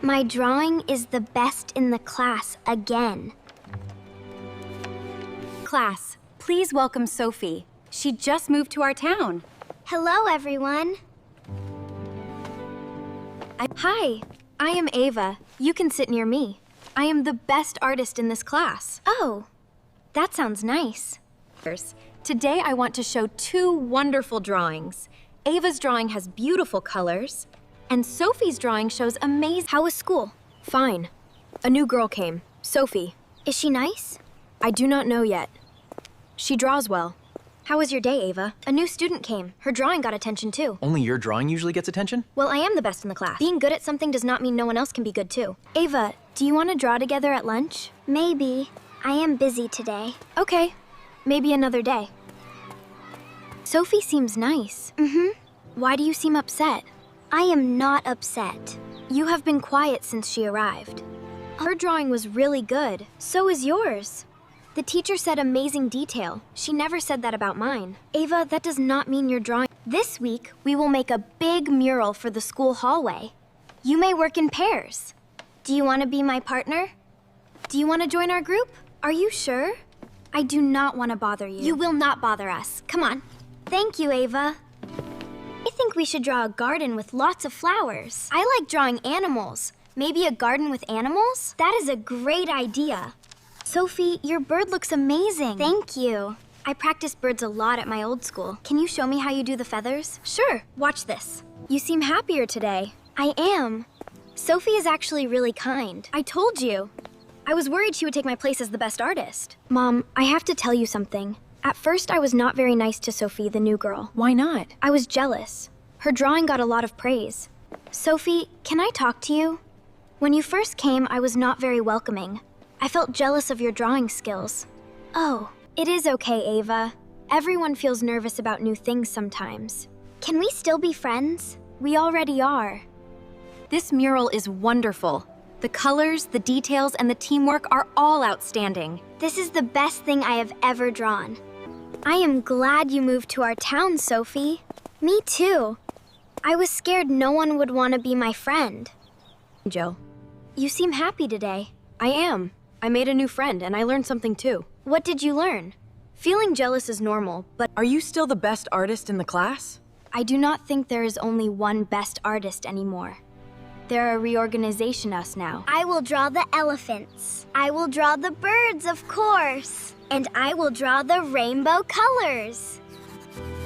My drawing is the best in the class again. Class, please welcome Sophie. She just moved to our town. Hello, everyone. Hi, I am Ava. You can sit near me. I am the best artist in this class. Oh, that sounds nice. Today I want to show two wonderful drawings. Ava's drawing has beautiful colors, and Sophie's drawing shows amazing. How was school? Fine. A new girl came, Sophie. Is she nice? I do not know yet. She draws well. How was your day, Ava? A new student came. Her drawing got attention too. Only your drawing usually gets attention? Well, I am the best in the class. Being good at something does not mean no one else can be good too. Ava, do you want to draw together at lunch? Maybe. I am busy today. Okay, maybe another day. Sophie seems nice. Why do you seem upset? I am not upset. You have been quiet since she arrived. Her drawing was really good. So is yours. The teacher said amazing detail. She never said that about mine. Ava, that does not mean your drawing. This week, we will make a big mural for the school hallway. You may work in pairs. Do you want to be my partner? Do you want to join our group? Are you sure? I do not want to bother you. You will not bother us. Come on. Thank you, Ava. I think we should draw a garden with lots of flowers. I like drawing animals. Maybe a garden with animals? That is a great idea. Sophie, your bird looks amazing. Thank you. I practiced birds a lot at my old school. Can you show me how you do the feathers? Sure, watch this. You seem happier today. I am. Sophie is actually really kind. I told you. I was worried she would take my place as the best artist. Mom, I have to tell you something. At first, I was not very nice to Sophie, the new girl. Why not? I was jealous. Her drawing got a lot of praise. Sophie, can I talk to you? When you first came, I was not very welcoming. I felt jealous of your drawing skills. Oh, it is okay, Ava. Everyone feels nervous about new things sometimes. Can we still be friends? We already are. This mural is wonderful. The colors, the details, and the teamwork are all outstanding. This is the best thing I have ever drawn. I am glad you moved to our town, Sophie. Me too. I was scared no one would want to be my friend. Jill, you seem happy today. I am. I made a new friend, and I learned something too. What did you learn? Feeling jealous is normal, but Are you still the best artist in the class? I do not think there is only one best artist anymore. There are reorganization us now. I will draw the elephants. I will draw the birds, of course. And I will draw the rainbow colors.